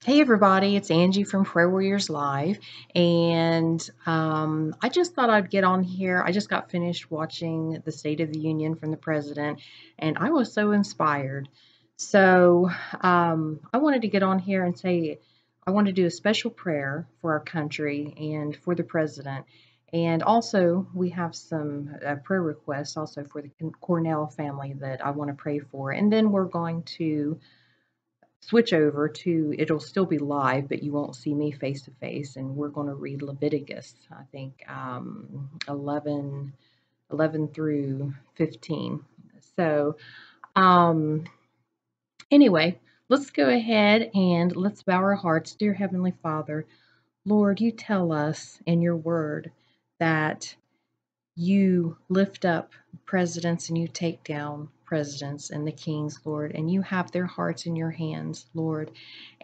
Hey everybody, it's Angie from Prayer Warriors Live, and I just thought I'd get on here. I just got finished watching the State of the Union from the President, and I was so inspired. So I wanted to get on here and say I want to do a special prayer for our country and for the President. And also, we have some prayer requests also for the Cornell family that I want to pray for. And then we're going to switch over to it'll still be live, but you won't see me face to face, and we're going to read Leviticus, I think 11 through 15. So um, anyway, let's go ahead and let's bow our hearts. Dear Heavenly Father, Lord, you tell us in your word that you lift up presidents and you take down presidents and the kings, Lord, and you have their hearts in your hands, Lord.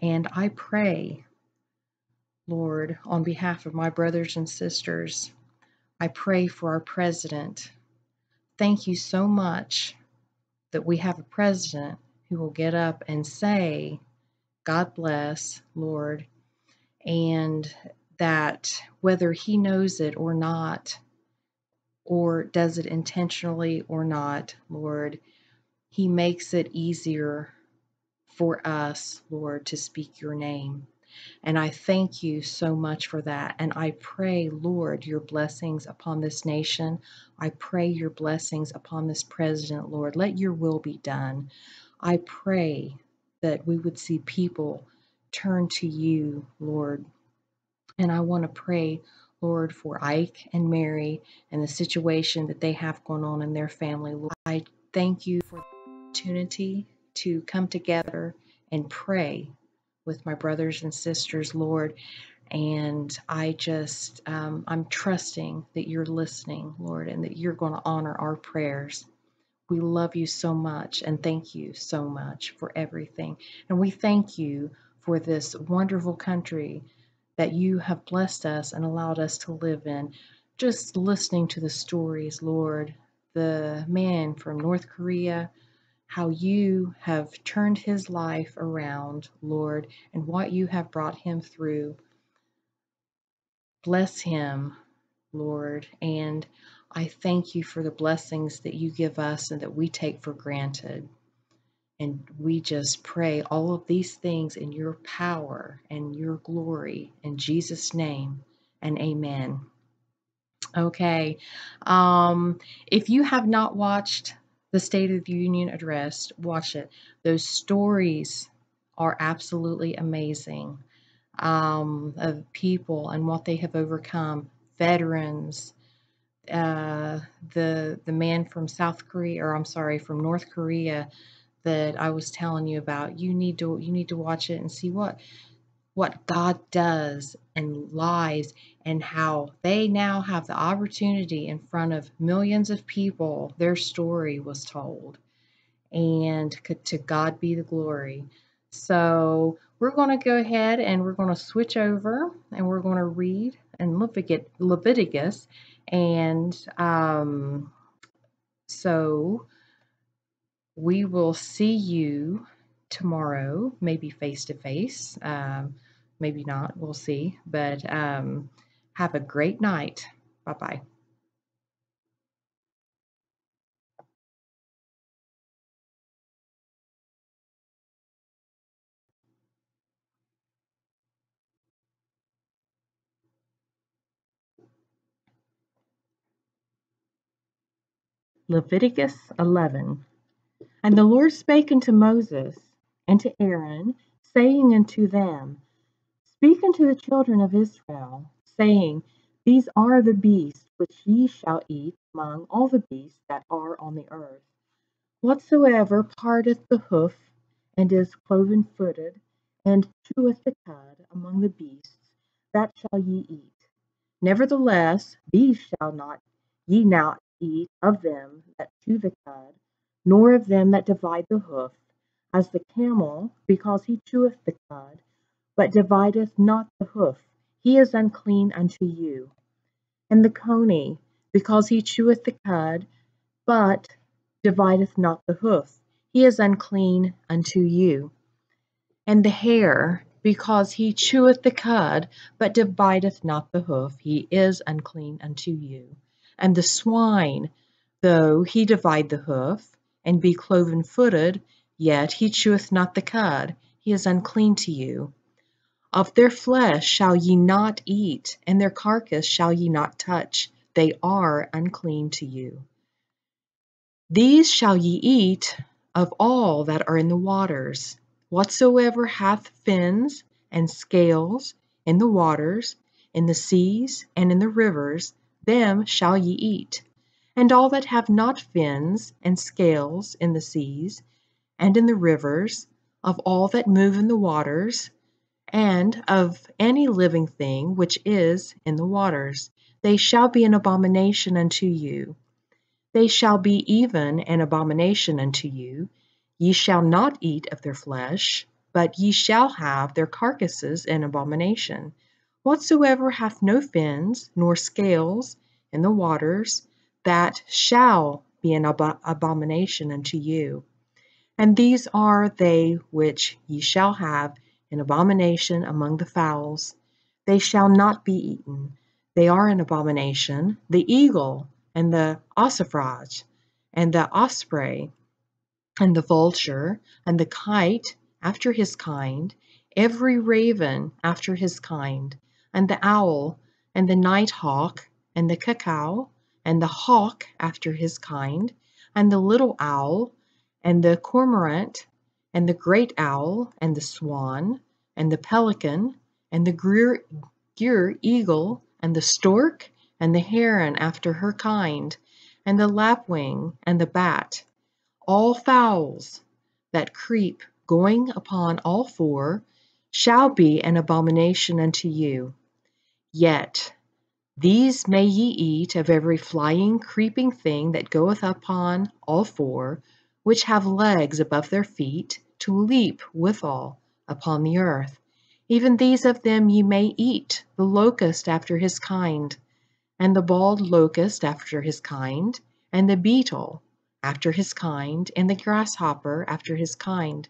And I pray, Lord, on behalf of my brothers and sisters, I pray for our president. Thank you so much that we have a president who will get up and say, God bless, Lord, and that whether he knows it or not, or does it intentionally or not, Lord, he makes it easier for us, Lord, to speak your name. And I thank you so much for that. And I pray, Lord, your blessings upon this nation. I pray your blessings upon this president, Lord. Let your will be done. I pray that we would see people turn to you, Lord. And I want to pray, Lord, for Ike and Mary and the situation that they have going on in their family. Lord, I thank you for the opportunity to come together and pray with my brothers and sisters, Lord. And I'm trusting that you're listening, Lord, and that you're going to honor our prayers. We love you so much and thank you so much for everything. And we thank you for this wonderful country that you have blessed us and allowed us to live in. Just listening to the stories, Lord, the man from North Korea, how you have turned his life around, Lord, and what you have brought him through. Bless him, Lord, and I thank you for the blessings that you give us and that we take for granted. And we just pray all of these things in your power and your glory in Jesus' name, and amen. Okay. If you have not watched the State of the Union address, watch it. Those stories are absolutely amazing, of people and what they have overcome. Veterans, the man from South Korea, or I'm sorry, from North Korea that I was telling you about. You need to watch it and see what God does and lives, and how they now have the opportunity in front of millions of people. Their story was told, and to God be the glory. So we're going to go ahead and we're going to switch over and we're going to read and Leviticus. And so we will see you tomorrow, maybe face to face, maybe not, we'll see. But have a great night. Bye bye. Leviticus 11. And the Lord spake unto Moses and to Aaron, saying unto them, Speak unto the children of Israel, saying, These are the beasts which ye shall eat among all the beasts that are on the earth. Whatsoever parteth the hoof, and is cloven-footed, and cheweth the cud among the beasts, that shall ye eat. Nevertheless, these shall not ye not eat of them that chew the cud, nor of them that divide the hoof, as the camel, because he cheweth the cud, but divideth not the hoof, he is unclean unto you. And the coney, because he cheweth the cud, but divideth not the hoof, he is unclean unto you. And the hare, because he cheweth the cud, but divideth not the hoof, he is unclean unto you. And the swine, though he divide the hoof, and be cloven-footed, yet he cheweth not the cud, he is unclean to you. Of their flesh shall ye not eat, and their carcass shall ye not touch, they are unclean to you. These shall ye eat of all that are in the waters. Whatsoever hath fins and scales in the waters, in the seas, and in the rivers, them shall ye eat. And all that have not fins and scales in the seas, and in the rivers, of all that move in the waters, and of any living thing which is in the waters, they shall be an abomination unto you. They shall be even an abomination unto you. Ye shall not eat of their flesh, but ye shall have their carcasses an abomination. Whatsoever hath no fins nor scales in the waters, that shall be an abomination unto you. And these are they which ye shall have an abomination among the fowls. They shall not be eaten. They are an abomination, the eagle, and the ossifrage, and the osprey, and the vulture, and the kite after his kind, every raven after his kind, and the owl, and the night hawk, and the cuckoo, and the hawk after his kind, and the little owl, and the cormorant, and the great owl, and the swan, and the pelican, and the gier eagle, and the stork, and the heron after her kind, and the lapwing, and the bat, all fowls that creep going upon all four shall be an abomination unto you. Yet these may ye eat of every flying, creeping thing that goeth upon all four, which have legs above their feet, to leap withal upon the earth. Even these of them ye may eat, the locust after his kind, and the bald locust after his kind, and the beetle after his kind, and the grasshopper after his kind.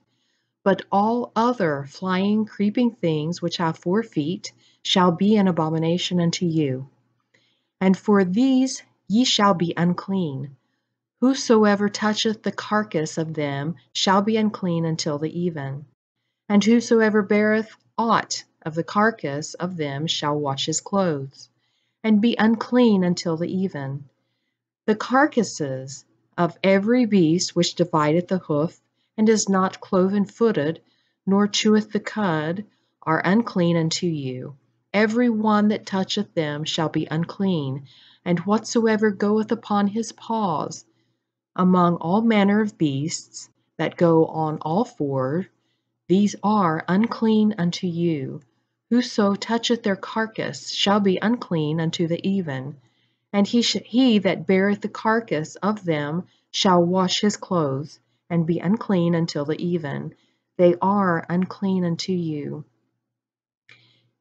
But all other flying, creeping things which have 4 feet shall be an abomination unto you. And for these ye shall be unclean. Whosoever toucheth the carcass of them shall be unclean until the even. And whosoever beareth aught of the carcass of them shall wash his clothes, and be unclean until the even. The carcasses of every beast which divideth the hoof, and is not cloven-footed, nor cheweth the cud, are unclean unto you. Every one that toucheth them shall be unclean, and whatsoever goeth upon his paws, among all manner of beasts that go on all four, these are unclean unto you. Whoso toucheth their carcass shall be unclean unto the even. And he that beareth the carcass of them shall wash his clothes, and be unclean until the even. They are unclean unto you.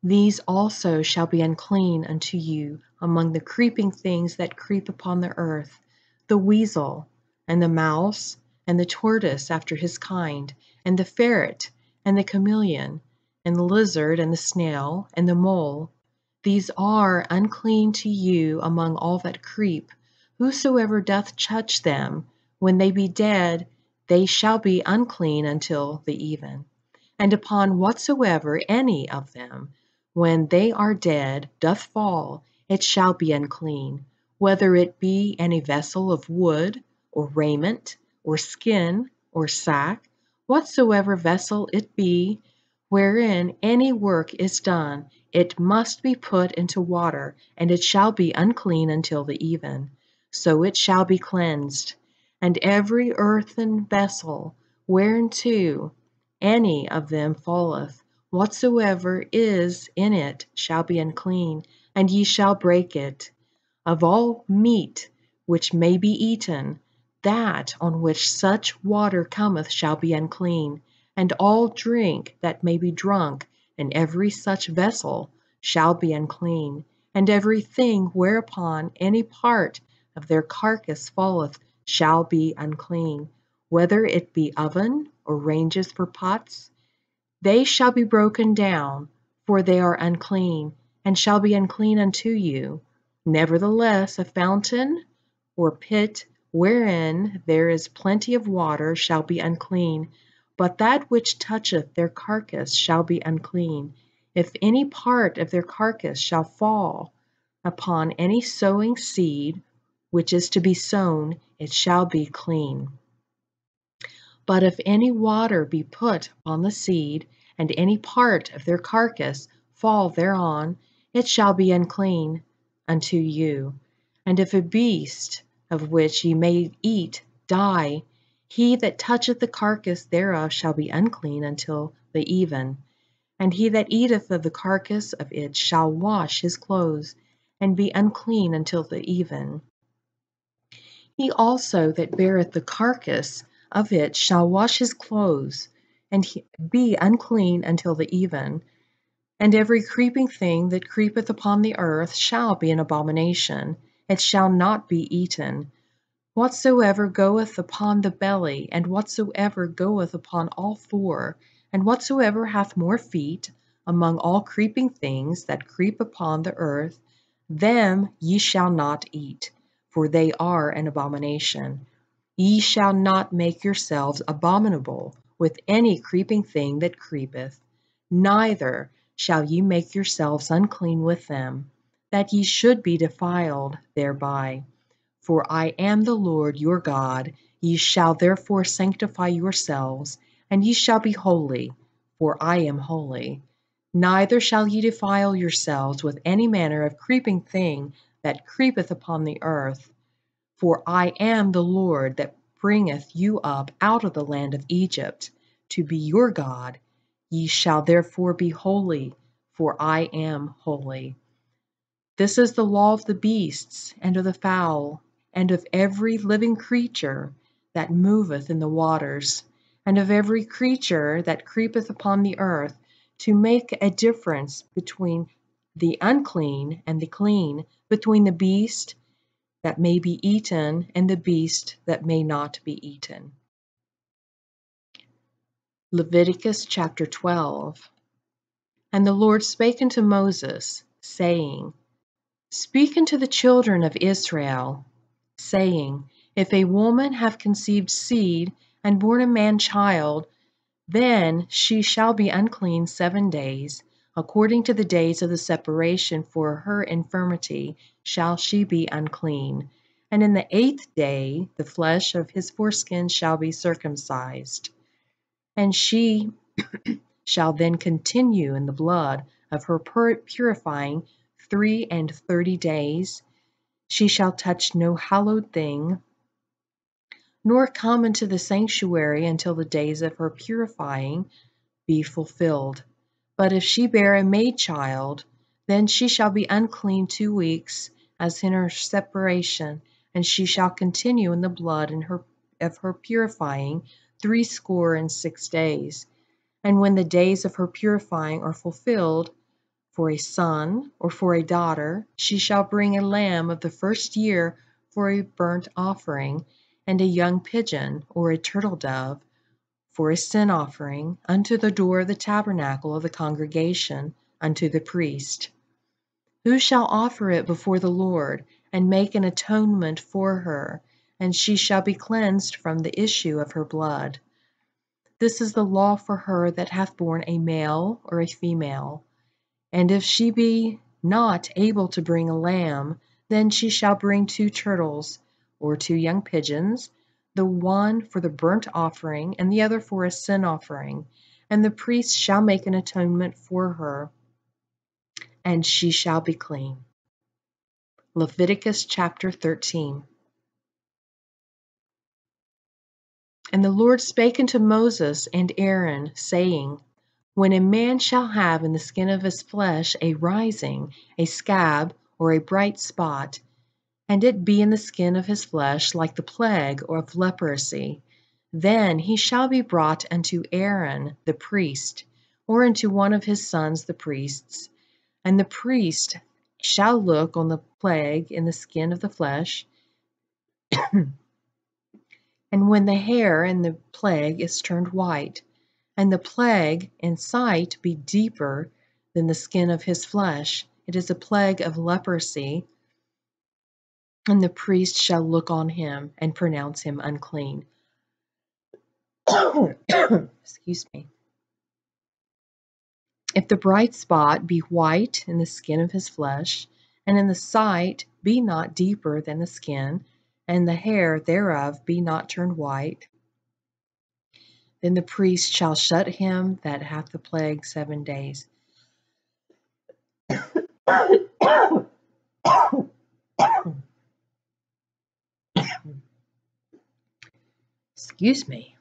These also shall be unclean unto you among the creeping things that creep upon the earth, the weasel, and the mouse, and the tortoise after his kind, and the ferret, and the chameleon, and the lizard, and the snail, and the mole. These are unclean to you among all that creep. Whosoever doth touch them, when they be dead, they shall be unclean until the even. And upon whatsoever any of them, when they are dead, doth fall, it shall be unclean, whether it be any vessel of wood, or raiment, or skin, or sack, whatsoever vessel it be, wherein any work is done, it must be put into water, and it shall be unclean until the even. So it shall be cleansed. And every earthen vessel, whereunto any of them falleth, whatsoever is in it shall be unclean, and ye shall break it. Of all meat which may be eaten, that on which such water cometh shall be unclean, and all drink that may be drunk in every such vessel shall be unclean, and every thing whereupon any part of their carcass falleth shall be unclean, whether it be oven or ranges for pots. they shall be broken down, for they are unclean, and shall be unclean unto you. Nevertheless, a fountain or pit wherein there is plenty of water shall be unclean, but that which toucheth their carcass shall be unclean. If any part of their carcass shall fall upon any sowing seed which is to be sown, it shall be clean. But if any water be put on the seed, and any part of their carcass fall thereon, it shall be unclean unto you. And if a beast of which ye may eat die, he that toucheth the carcass thereof shall be unclean until the even. And he that eateth of the carcass of it shall wash his clothes, and be unclean until the even. He also that beareth the carcass of it shall wash his clothes, and be unclean until the even. And every creeping thing that creepeth upon the earth shall be an abomination, it shall not be eaten. Whatsoever goeth upon the belly, and whatsoever goeth upon all four, and whatsoever hath more feet, among all creeping things that creep upon the earth, them ye shall not eat, for they are an abomination. Ye shall not make yourselves abominable with any creeping thing that creepeth, neither shall ye make yourselves unclean with them, that ye should be defiled thereby. For I am the Lord your God. Ye shall therefore sanctify yourselves, and ye shall be holy, for I am holy. Neither shall ye defile yourselves with any manner of creeping thing that creepeth upon the earth. For I am the Lord that bringeth you up out of the land of Egypt, to be your God. Ye shall therefore be holy, for I am holy. This is the law of the beasts, and of the fowl, and of every living creature that moveth in the waters, and of every creature that creepeth upon the earth, to make a difference between the unclean and the clean, between the beast that may be eaten and the beast that may not be eaten. Leviticus chapter 12. And the Lord spake unto Moses, saying, Speak unto the children of Israel, saying, If a woman have conceived seed, and born a man child, then she shall be unclean 7 days. According to the days of the separation for her infirmity shall she be unclean. And in the 8th day the flesh of his foreskin shall be circumcised. And she shall then continue in the blood of her purifying 33 days. She shall touch no hallowed thing, nor come into the sanctuary until the days of her purifying be fulfilled. But if she bear a maid child, then she shall be unclean 2 weeks, as in her separation, and she shall continue in the blood of her purifying 66 days. And when the days of her purifying are fulfilled, for a son or for a daughter, she shall bring a lamb of the first year for a burnt offering, and a young pigeon or a turtle dove for a sin offering unto the door of the tabernacle of the congregation unto the priest. Who shall offer it before the Lord, and make an atonement for her, and she shall be cleansed from the issue of her blood. This is the law for her that hath borne a male or a female. And if she be not able to bring a lamb, then she shall bring 2 turtles, or 2 young pigeons, the one for the burnt offering, and the other for a sin offering. And the priest shall make an atonement for her, and she shall be clean. Leviticus chapter 13. And the Lord spake unto Moses and Aaron, saying, When a man shall have in the skin of his flesh a rising, a scab, or a bright spot, and it be in the skin of his flesh like the plague or of leprosy, then he shall be brought unto Aaron the priest, or unto one of his sons the priests. And the priest shall look on the plague in the skin of the flesh, and when the hair in the plague is turned white, and the plague in sight be deeper than the skin of his flesh, it is a plague of leprosy, and the priest shall look on him and pronounce him unclean. Excuse me. If the bright spot be white in the skin of his flesh, and in the sight be not deeper than the skin, and the hair thereof be not turned white, then the priest shall shut him that hath the plague 7 days. Excuse me.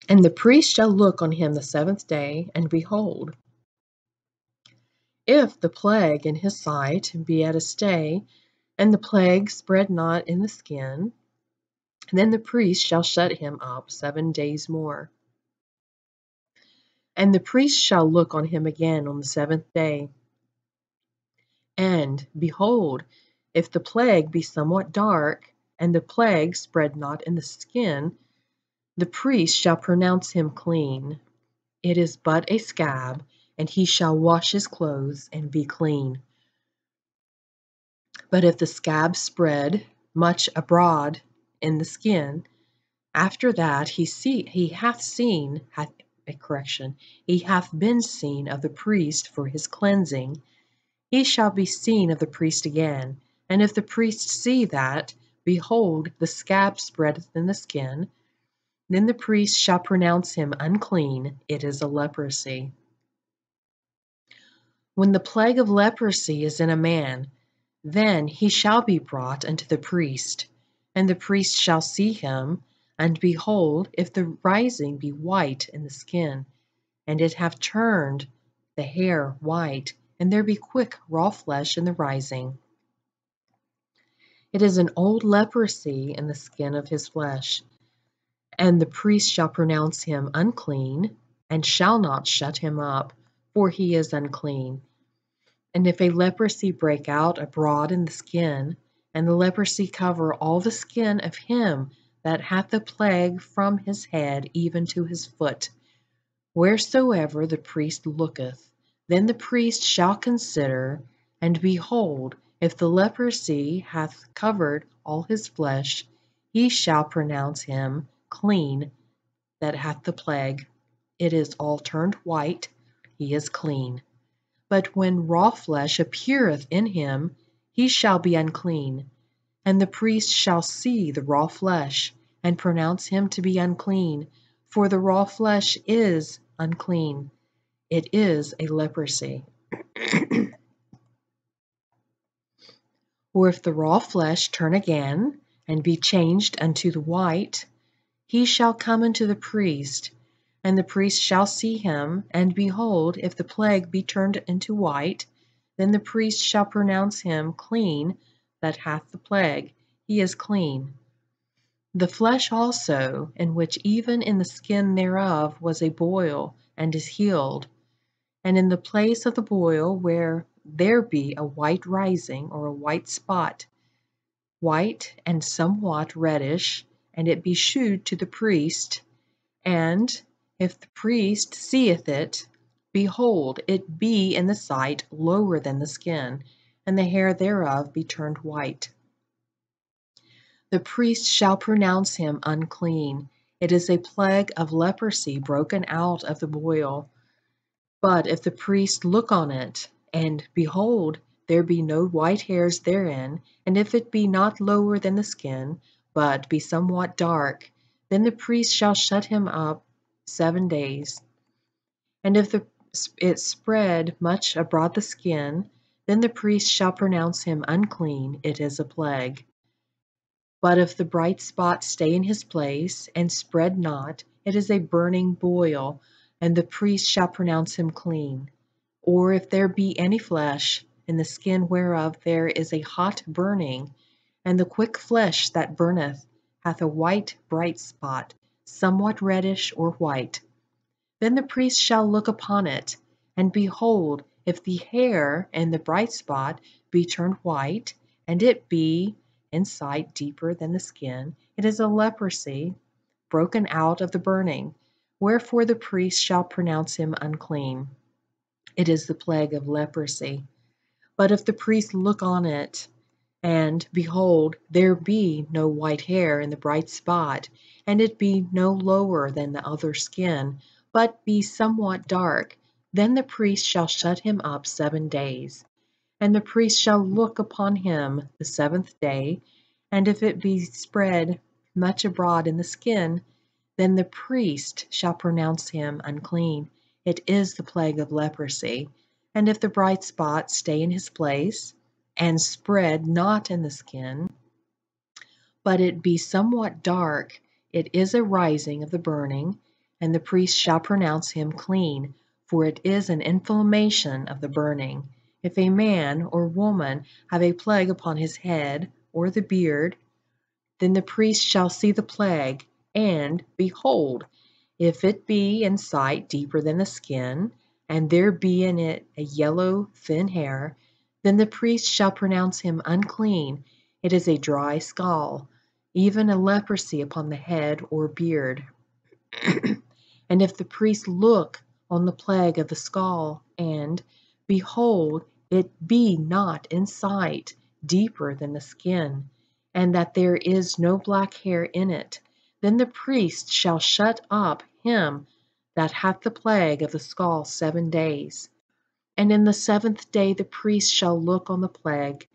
And the priest shall look on him the 7th day, and behold, if the plague in his sight be at a stay, and the plague spread not in the skin, then the priest shall shut him up 7 days more. And the priest shall look on him again on the 7th day. And, behold, if the plague be somewhat dark, and the plague spread not in the skin, the priest shall pronounce him clean. It is but a scab, and he shall wash his clothes and be clean. But if the scab spread much abroad in the skin, after that he hath been seen of the priest for his cleansing, he shall be seen of the priest again. And if the priest see that, behold, the scab spreadeth in the skin, then the priest shall pronounce him unclean. It is a leprosy. When the plague of leprosy is in a man, then he shall be brought unto the priest, and the priest shall see him, and behold, if the rising be white in the skin, and it have turned the hair white, and there be quick raw flesh in the rising, it is an old leprosy in the skin of his flesh. And the priest shall pronounce him unclean, and shall not shut him up, for he is unclean. And if a leprosy break out abroad in the skin, and the leprosy cover all the skin of him that hath the plague from his head even to his foot, wheresoever the priest looketh, then the priest shall consider, and behold, if the leprosy hath covered all his flesh, he shall pronounce him clean that hath the plague. It is all turned white, he is clean. But when raw flesh appeareth in him, he shall be unclean. And the priest shall see the raw flesh, and pronounce him to be unclean, for the raw flesh is unclean. It is a leprosy. Or if the raw flesh turn again, and be changed unto the white, he shall come unto the priest, and the priest shall see him, and behold, if the plague be turned into white, then the priest shall pronounce him clean that hath the plague. He is clean. The flesh also, in which even in the skin thereof was a boil, and is healed, and in the place of the boil where there be a white rising, or a white spot, white and somewhat reddish, and it be shewed to the priest, and if the priest seeth it, behold, it be in the sight lower than the skin, and the hair thereof be turned white, the priest shall pronounce him unclean. It is a plague of leprosy broken out of the boil. But if the priest look on it, and behold, there be no white hairs therein, and if it be not lower than the skin, but be somewhat dark, then the priest shall shut him up 7 days. And if it spread much abroad the skin, then the priest shall pronounce him unclean. It is a plague. But if the bright spot stay in his place, and spread not, it is a burning boil, and the priest shall pronounce him clean. Or if there be any flesh, in the skin whereof there is a hot burning, and the quick flesh that burneth hath a white bright spot, somewhat reddish or white, then the priest shall look upon it, and behold, if the hair and the bright spot be turned white, and it be in sight deeper than the skin, it is a leprosy. broken out of the burning. Wherefore the priest shall pronounce him unclean. It is the plague of leprosy. But if the priest look on it, and, behold, there be no white hair in the bright spot, and it be no lower than the other skin, but be somewhat dark, then the priest shall shut him up 7 days. And the priest shall look upon him the 7th day, and if it be spread much abroad in the skin, then the priest shall pronounce him unclean. It is the plague of leprosy. And if the bright spot stay in his place, and spread not in the skin, but it be somewhat dark, it is a rising of the burning, and the priest shall pronounce him clean, for it is an inflammation of the burning. If a man or woman have a plague upon his head or the beard, then the priest shall see the plague, and, behold, if it be in sight deeper than the skin, and there be in it a yellow thin hair, then the priest shall pronounce him unclean. It is a dry scall, even a leprosy upon the head or beard. And if the priest look on the plague of the scall, and, behold, it be not in sight deeper than the skin, and that there is no black hair in it, then the priest shall shut up him that hath the plague of the scall 7 days. And in the 7th day the priest shall look on the plague,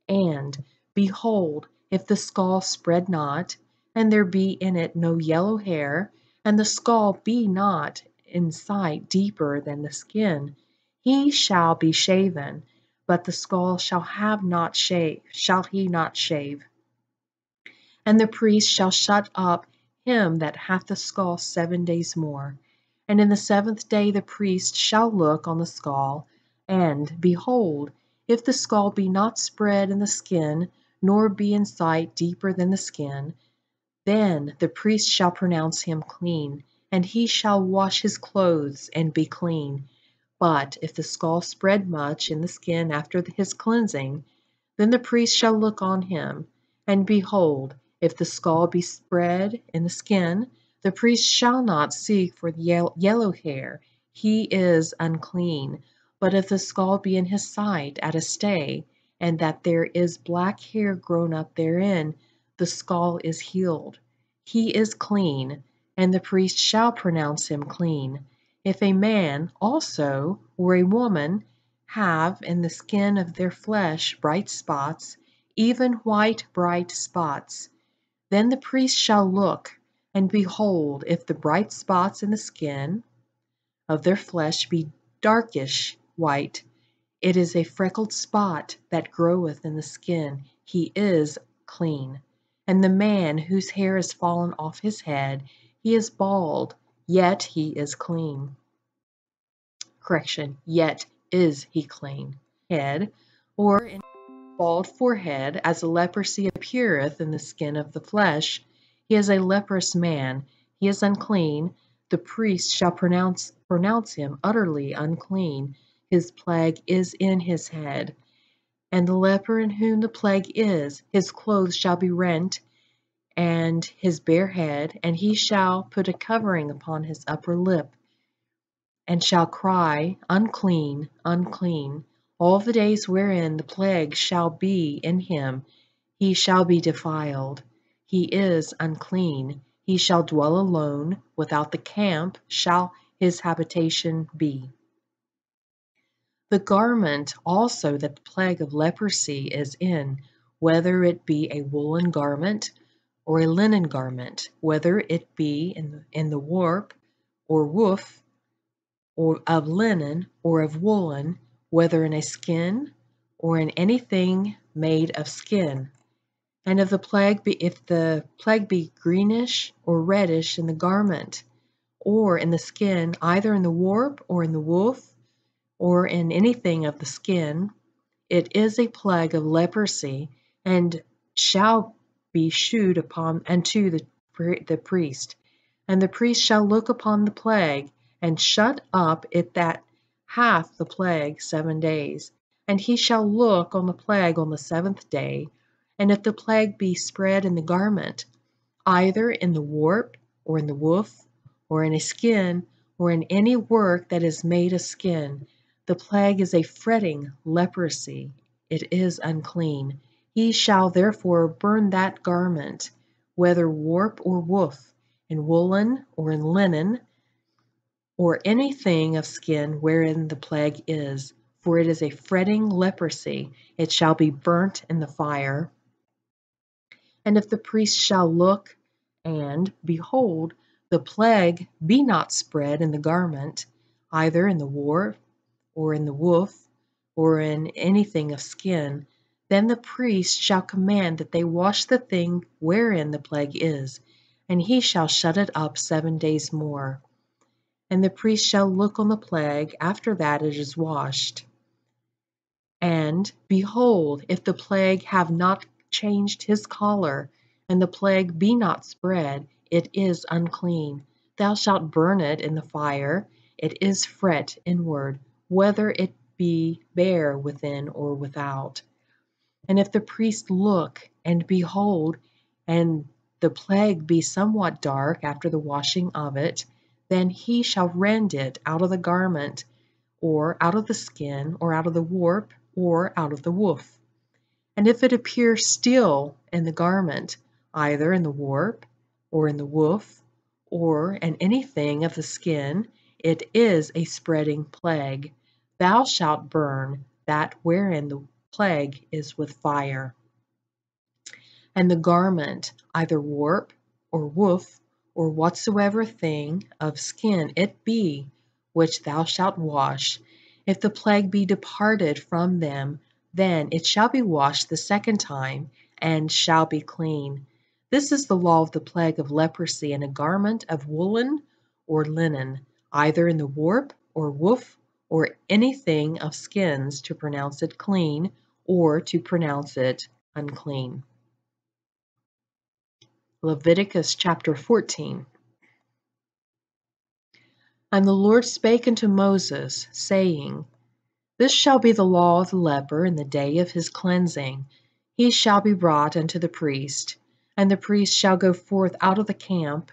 and, behold, if the scall spread not, and there be in it no yellow hair, and the scall be not in sight deeper than the skin, he shall be shaven, but the scall shall he not shave. And the priest shall shut up him that hath the scall 7 days more. And in the 7th day the priest shall look on the scall, and, behold, if the scall be not spread in the skin, nor be in sight deeper than the skin, then the priest shall pronounce him clean, and he shall wash his clothes and be clean. But if the scall spread much in the skin after his cleansing, then the priest shall look on him, and behold, if the scall be spread in the skin, the priest shall not seek for the yellow hair, he is unclean. But if the scall be in his sight at a stay, and that there is black hair grown up therein, the scall is healed. He is clean, and the priest shall pronounce him clean. If a man also, or a woman, have in the skin of their flesh bright spots, even white bright spots, then the priest shall look, and behold, if the bright spots in the skin of their flesh be darkish white, it is a freckled spot that groweth in the skin, he is clean. And the man whose hair is fallen off his head, he is bald, yet he is clean. Yet is he clean. Head, or in bald forehead, as the leprosy appeareth in the skin of the flesh, he is a leprous man, he is unclean, the priest shall pronounce him utterly unclean, his plague is in his head. And the leper in whom the plague is, his clothes shall be rent, and his bare head, and he shall put a covering upon his upper lip, and shall cry, Unclean, unclean, all the days wherein the plague shall be in him, he shall be defiled. He is unclean. He shall dwell alone, without the camp shall his habitation be. The garment also that the plague of leprosy is in, whether it be a woolen garment or a linen garment, whether it be in the warp or woof, or of linen or of woolen, whether in a skin or in anything made of skin. And if the plague be greenish or reddish in the garment, or in the skin, either in the warp or in the woof, or in anything of the skin, it is a plague of leprosy, and shall be shewed upon unto the priest. And the priest shall look upon the plague, and shut up it that hath the plague 7 days. And he shall look on the plague on the 7th day, and if the plague be spread in the garment, either in the warp or in the woof, or in a skin, or in any work that is made of skin. The plague is a fretting leprosy. It is unclean. He shall therefore burn that garment, whether warp or woof, in woolen or in linen, or anything of skin wherein the plague is, for it is a fretting leprosy. It shall be burnt in the fire. And if the priest shall look, and, behold, the plague be not spread in the garment, either in the warp, or in the woof, or in anything of skin, then the priest shall command that they wash the thing wherein the plague is, and he shall shut it up 7 days more. And the priest shall look on the plague after that it is washed. And, behold, if the plague have not changed his color, and the plague be not spread, it is unclean. Thou shalt burn it in the fire. It is fret inward, whether it be bare within or without. And if the priest look, and behold, and the plague be somewhat dark after the washing of it, then he shall rend it out of the garment, or out of the skin, or out of the warp, or out of the woof. And if it appear still in the garment, either in the warp, or in the woof, or in anything of the skin, it is a spreading plague. Thou shalt burn that wherein the plague is with fire. And the garment, either warp, or woof, or whatsoever thing of skin it be, which thou shalt wash, if the plague be departed from them, then it shall be washed the second time, and shall be clean. This is the law of the plague of leprosy in a garment of woolen or linen, either in the warp, or woof, or anything of skins, to pronounce it clean, or to pronounce it unclean. Leviticus chapter 14. And the Lord spake unto Moses, saying, This shall be the law of the leper in the day of his cleansing. He shall be brought unto the priest, and the priest shall go forth out of the camp,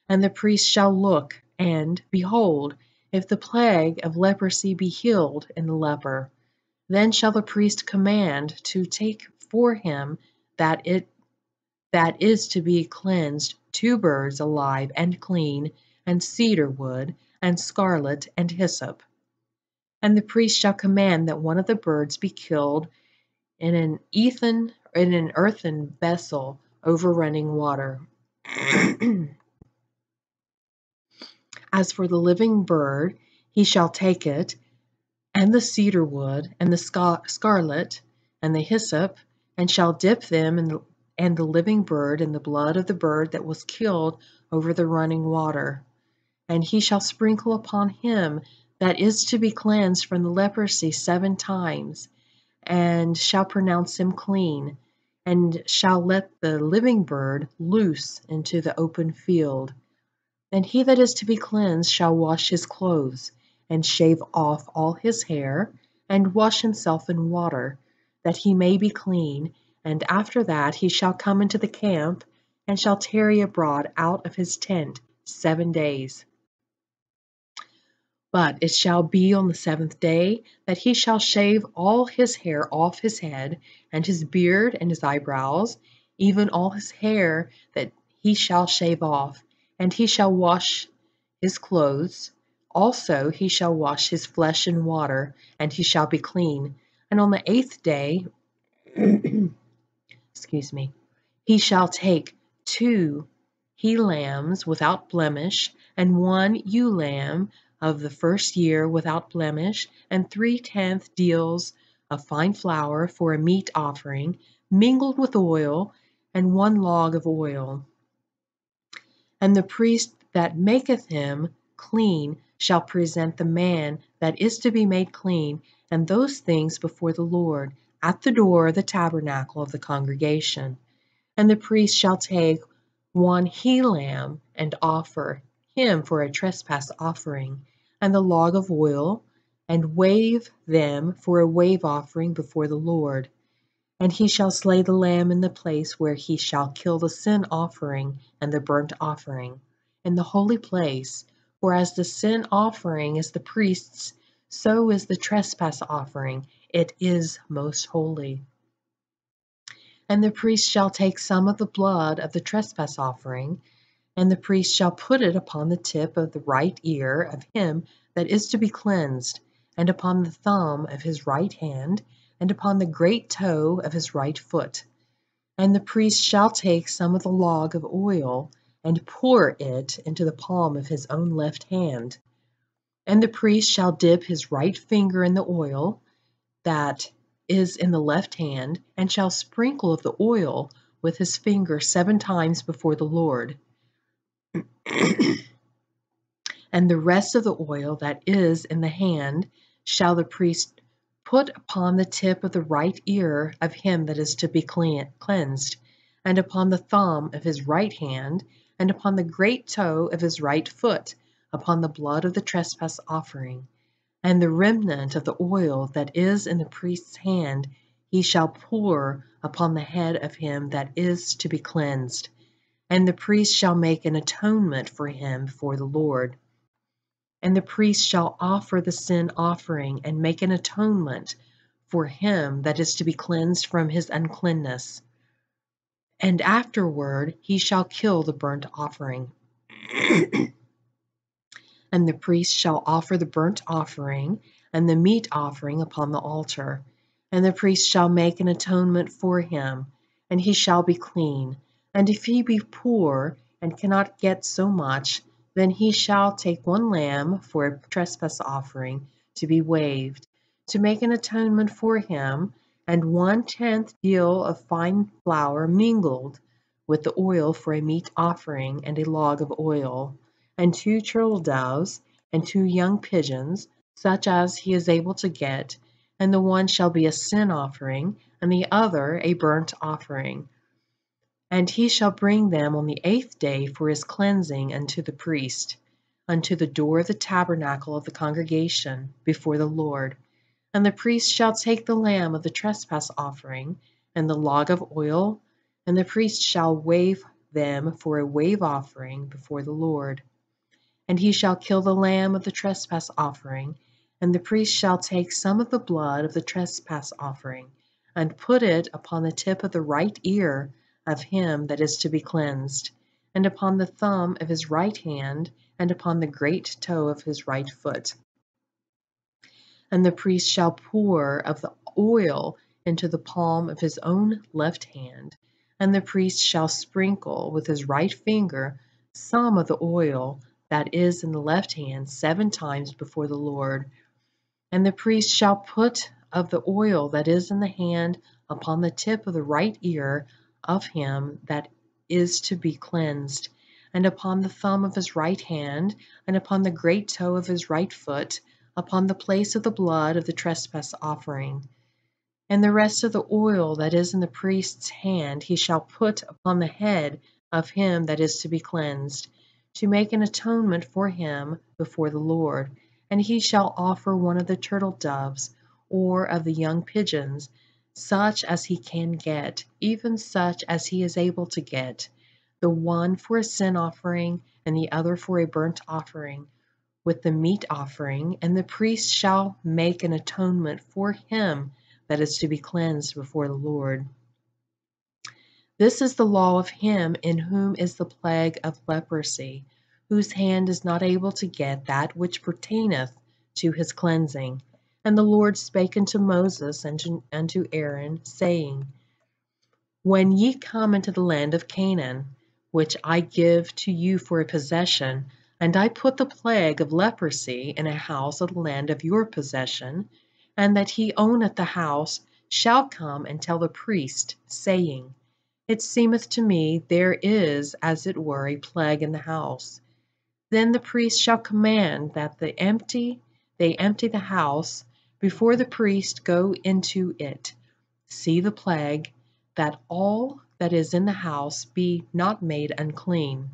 and the priest shall look, and, behold, if the plague of leprosy be healed in the leper, then shall the priest command to take for him that is to be cleansed 2 birds alive and clean, and cedar wood, and scarlet, and hyssop. And the priest shall command that one of the birds be killed in an earthen vessel over running water. As for the living bird, he shall take it, and the cedar wood, and the scarlet, and the hyssop, and shall dip them and the living bird in the blood of the bird that was killed over the running water. And he shall sprinkle upon him that is to be cleansed from the leprosy 7 times, and shall pronounce him clean, and shall let the living bird loose into the open field. And he that is to be cleansed shall wash his clothes, and shave off all his hair, and wash himself in water, that he may be clean, and after that he shall come into the camp, and shall tarry abroad out of his tent 7 days. But it shall be on the 7th day that he shall shave all his hair off his head, and his beard, and his eyebrows, even all his hair that he shall shave off, and he shall wash his clothes. Also he shall wash his flesh in water, and he shall be clean. And on the 8th day, he shall take 2 he-lambs without blemish, and 1 ewe-lamb of the first year without blemish, and 3/10 deals of fine flour for a meat offering, mingled with oil, and 1 log of oil. And the priest that maketh him clean shall present the man that is to be made clean, and those things before the Lord, at the door of the tabernacle of the congregation. And the priest shall take 1 he-lamb, and offer him for a trespass offering, and the log of oil, and wave them for a wave offering before the Lord. And he shall slay the lamb in the place where he shall kill the sin offering and the burnt offering. in the holy place. For as the sin offering is the priest's, so is the trespass offering. It is most holy. And the priest shall take some of the blood of the trespass offering, and the priest shall put it upon the tip of the right ear of him that is to be cleansed, and upon the thumb of his right hand, and upon the great toe of his right foot. And the priest shall take some of the log of oil, and pour it into the palm of his own left hand. And the priest shall dip his right finger in the oil that is in the left hand, and shall sprinkle of the oil with his finger 7 times before the Lord. And the rest of the oil that is in the hand shall the priest put upon the tip of the right ear of him that is to be cleansed, and upon the thumb of his right hand, and upon the great toe of his right foot, upon the blood of the trespass offering. And the remnant of the oil that is in the priest's hand he shall pour upon the head of him that is to be cleansed. And the priest shall make an atonement for him before the Lord. And the priest shall offer the sin offering and make an atonement for him that is to be cleansed from his uncleanness. And afterward he shall kill the burnt offering. And the priest shall offer the burnt offering and the meat offering upon the altar. And the priest shall make an atonement for him, and he shall be clean. And if he be poor and cannot get so much, then he shall take 1 lamb for a trespass offering to be waved, to make an atonement for him, and 1/10 deal of fine flour mingled with the oil for a meat offering, and a log of oil, and 2 turtle doves, and 2 young pigeons, such as he is able to get, and the one shall be a sin offering, and the other a burnt offering. And he shall bring them on the 8th day for his cleansing unto the priest, unto the door of the tabernacle of the congregation, before the Lord. And the priest shall take the lamb of the trespass offering, and the log of oil, and the priest shall wave them for a wave offering before the Lord. And he shall kill the lamb of the trespass offering, and the priest shall take some of the blood of the trespass offering, and put it upon the tip of the right ear of him that is to be cleansed, and upon the thumb of his right hand, and upon the great toe of his right foot. And the priest shall pour of the oil into the palm of his own left hand, and the priest shall sprinkle with his right finger some of the oil that is in the left hand 7 times before the Lord. And the priest shall put of the oil that is in the hand upon the tip of the right ear of him that is to be cleansed, and upon the thumb of his right hand, and upon the great toe of his right foot, upon the place of the blood of the trespass offering. And the rest of the oil that is in the priest's hand he shall put upon the head of him that is to be cleansed, to make an atonement for him before the Lord. And he shall offer 1 of the turtle doves, or of the young pigeons, such as he can get, even such as he is able to get, the one for a sin offering, and the other for a burnt offering, with the meat offering. And the priest shall make an atonement for him that is to be cleansed before the Lord. This is the law of him in whom is the plague of leprosy, whose hand is not able to get that which pertaineth to his cleansing. And the Lord spake unto Moses and unto Aaron, saying, When ye come into the land of Canaan, which I give to you for a possession, and I put the plague of leprosy in a house of the land of your possession, and that he owneth the house shall come and tell the priest, saying, It seemeth to me there is as it were a plague in the house. Then the priest shall command that they empty the house before the priest go into it, see the plague, that all that is in the house be not made unclean.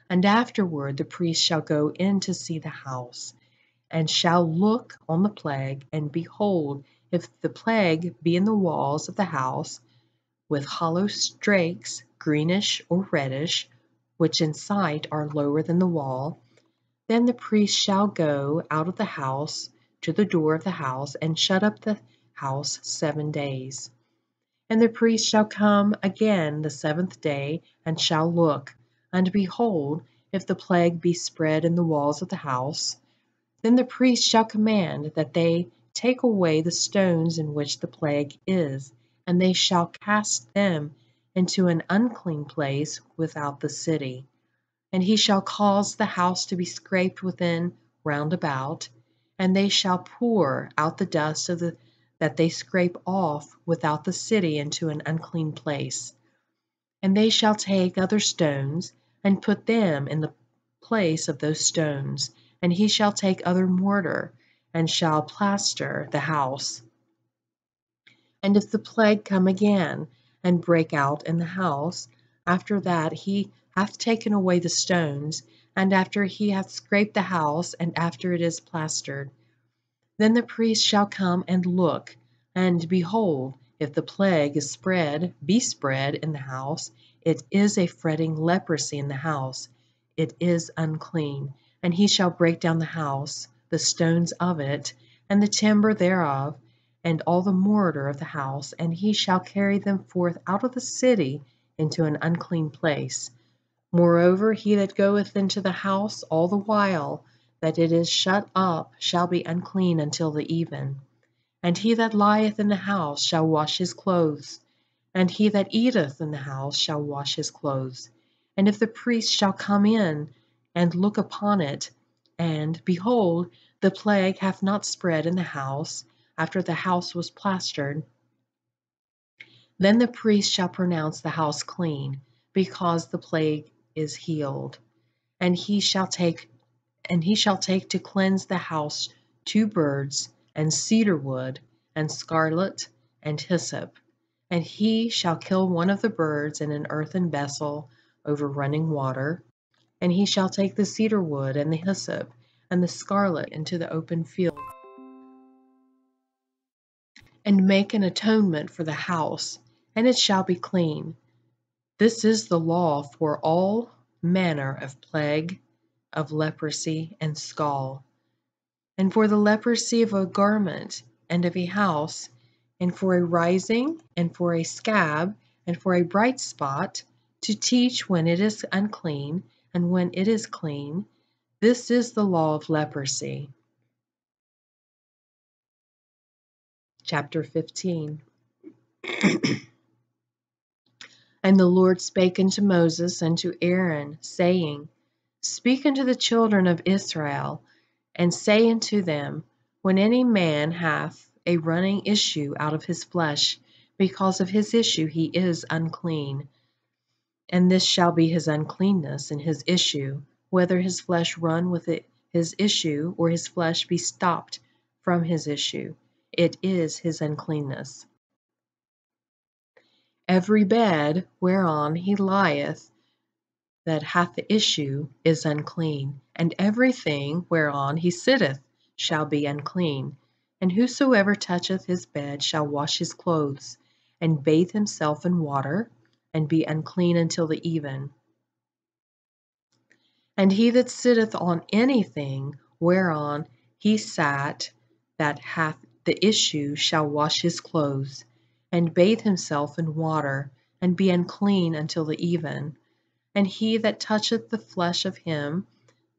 And afterward the priest shall go in to see the house, and shall look on the plague, and behold, if the plague be in the walls of the house, with hollow strakes, greenish or reddish, which in sight are lower than the wall, then the priest shall go out of the house to the door of the house, and shut up the house 7 days. And the priest shall come again the 7th day, and shall look, and behold, if the plague be spread in the walls of the house, then the priest shall command that they take away the stones in which the plague is, and they shall cast them into an unclean place without the city. And he shall cause the house to be scraped within round about, and they shall pour out the dust of that they scrape off without the city into an unclean place. And they shall take other stones, and put them in the place of those stones, and he shall take other mortar, and shall plaster the house. And if the plague come again, and break out in the house, after that he hath taken away the stones, and after he hath scraped the house, and after it is plastered, then the priest shall come and look, and behold, if the plague be spread in the house, it is a fretting leprosy in the house, it is unclean. And he shall break down the house, the stones of it, and the timber thereof, and all the mortar of the house, and he shall carry them forth out of the city into an unclean place. Moreover, he that goeth into the house all the while that it is shut up shall be unclean until the even. And he that lieth in the house shall wash his clothes, and he that eateth in the house shall wash his clothes. And if the priest shall come in and look upon it, and, behold, the plague hath not spread in the house, after the house was plastered, then the priest shall pronounce the house clean, because the plague is healed. And he shall take to cleanse the house 2 birds, and cedar wood, and scarlet, and hyssop. And he shall kill one of the birds in an earthen vessel over running water. And he shall take the cedar wood, and the hyssop, and the scarlet into the open field, and make an atonement for the house, and it shall be clean. This is the law for all manner of plague, of leprosy and scall, and for the leprosy of a garment and of a house, and for a rising, and for a scab, and for a bright spot, to teach when it is unclean, and when it is clean. This is the law of leprosy. Chapter 15. And the Lord spake unto Moses and to Aaron, saying, Speak unto the children of Israel, and say unto them, When any man hath a running issue out of his flesh, because of his issue he is unclean. And this shall be his uncleanness in his issue, whether his flesh run with his issue, or his flesh be stopped from his issue. It is his uncleanness. Every bed whereon he lieth that hath the issue is unclean, and everything whereon he sitteth shall be unclean. And whosoever toucheth his bed shall wash his clothes, and bathe himself in water, and be unclean until the even. And he that sitteth on anything whereon he sat that hath the issue shall wash his clothes, and bathe himself in water, and be unclean until the even. And he that toucheth the flesh of him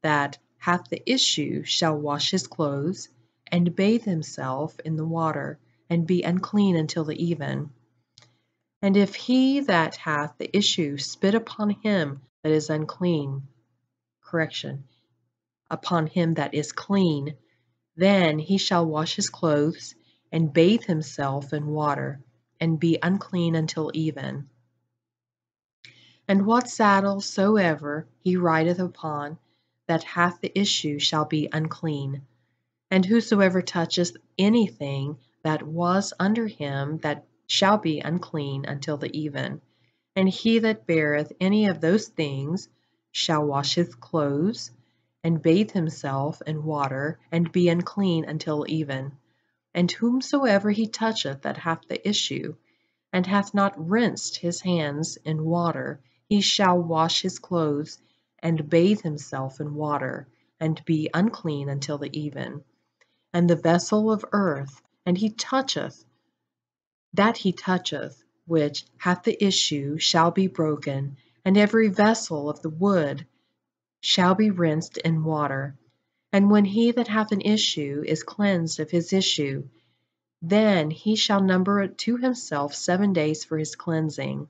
that hath the issue shall wash his clothes, and bathe himself in the water, and be unclean until the even. And if he that hath the issue spit upon him that is unclean, upon him that is clean, then he shall wash his clothes, and bathe himself in water, and be unclean until even. And what saddle soever he rideth upon that hath the issue shall be unclean. And whosoever toucheth anything that was under him that shall be unclean until the even. And he that beareth any of those things shall wash his clothes, and bathe himself in water, and be unclean until even. And whomsoever he toucheth that hath the issue, and hath not rinsed his hands in water, he shall wash his clothes and bathe himself in water, and be unclean until the even. And the vessel of earth, and he toucheth, which hath the issue, shall be broken, and every vessel of the wood shall be rinsed in water. And when he that hath an issue is cleansed of his issue, then he shall number it to himself 7 days for his cleansing,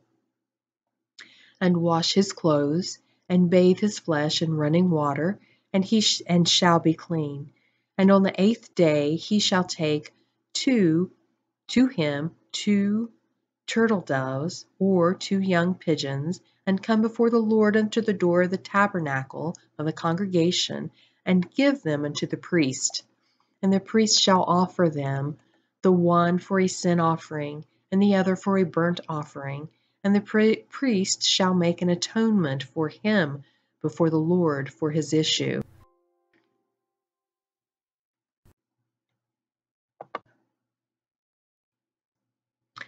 and wash his clothes, and bathe his flesh in running water, and shall be clean. And on the 8th day he shall take to him 2 turtle doves, or 2 young pigeons, and come before the Lord unto the door of the tabernacle of the congregation, and give them unto the priest. And the priest shall offer them, the one for a sin offering, and the other for a burnt offering. And the priest shall make an atonement for him before the Lord for his issue.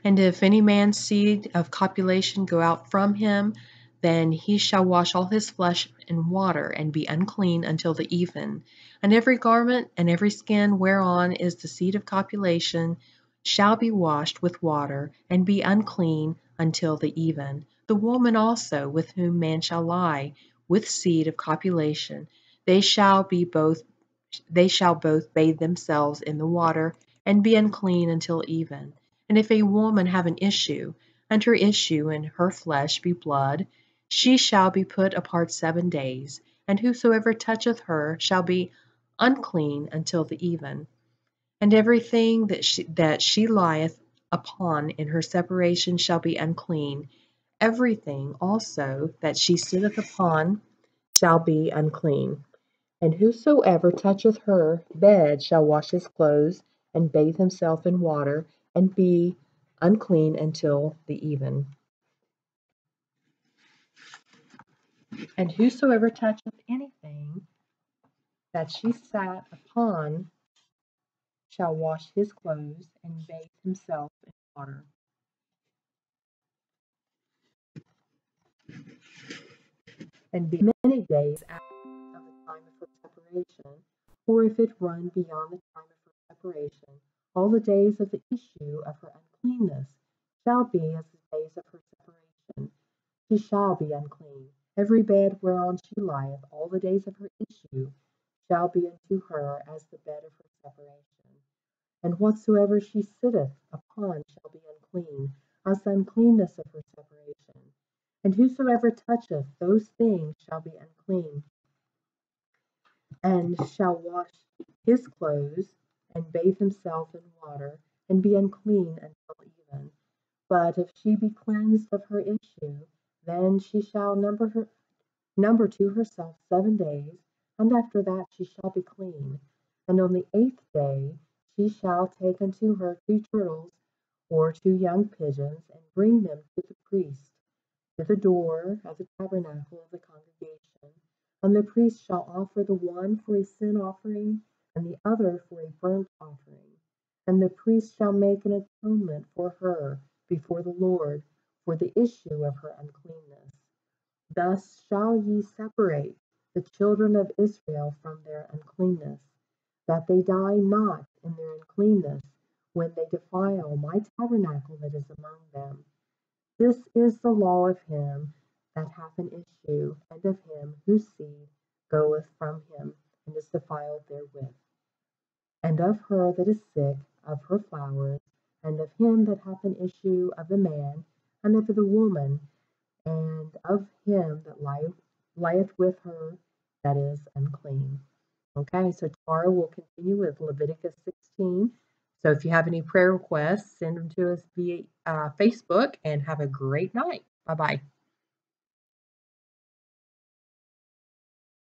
And if any man's seed of copulation go out from him, then he shall wash all his flesh in water, and be unclean until the even. And every garment and every skin whereon is the seed of copulation shall be washed with water, and be unclean until the even. The woman also with whom man shall lie with seed of copulation, they shall both bathe themselves in the water, and be unclean until even. And if a woman have an issue, and her issue in her flesh be blood, she shall be put apart 7 days, and whosoever toucheth her shall be unclean until the even. And everything that she lieth upon in her separation shall be unclean. Everything also that she sitteth upon shall be unclean. And whosoever toucheth her bed shall wash his clothes, and bathe himself in water, and be unclean until the even. And whosoever toucheth anything that she sat upon shall wash his clothes, and bathe himself in water. And be many days out of the time of her separation, or if it run beyond the time of her separation, all the days of the issue of her uncleanness shall be as the days of her separation. She shall be unclean. Every bed whereon she lieth all the days of her issue shall be unto her as the bed of her separation. And whatsoever she sitteth upon shall be unclean, as the uncleanness of her separation. And whosoever toucheth those things shall be unclean, and shall wash his clothes, and bathe himself in water, and be unclean until even. But if she be cleansed of her issue, then she shall number to herself 7 days, and after that she shall be clean. And on the 8th day she shall take unto her 2 turtles, or 2 young pigeons, and bring them to the priest, to the door of the tabernacle of the congregation. And the priest shall offer the one for a sin offering, and the other for a burnt offering. And the priest shall make an atonement for her before the Lord for the issue of her uncleanness. Thus shall ye separate the children of Israel from their uncleanness, that they die not in their uncleanness when they defile my tabernacle that is among them. This is the law of him that hath an issue, and of him whose seed goeth from him, and is defiled therewith, and of her that is sick of her flowers, and of him that hath an issue of the man, and of the woman, and of him that lieth with her that is unclean. Okay, so tomorrow we'll continue with Leviticus 16. So if you have any prayer requests, send them to us via Facebook, and have a great night. Bye-bye.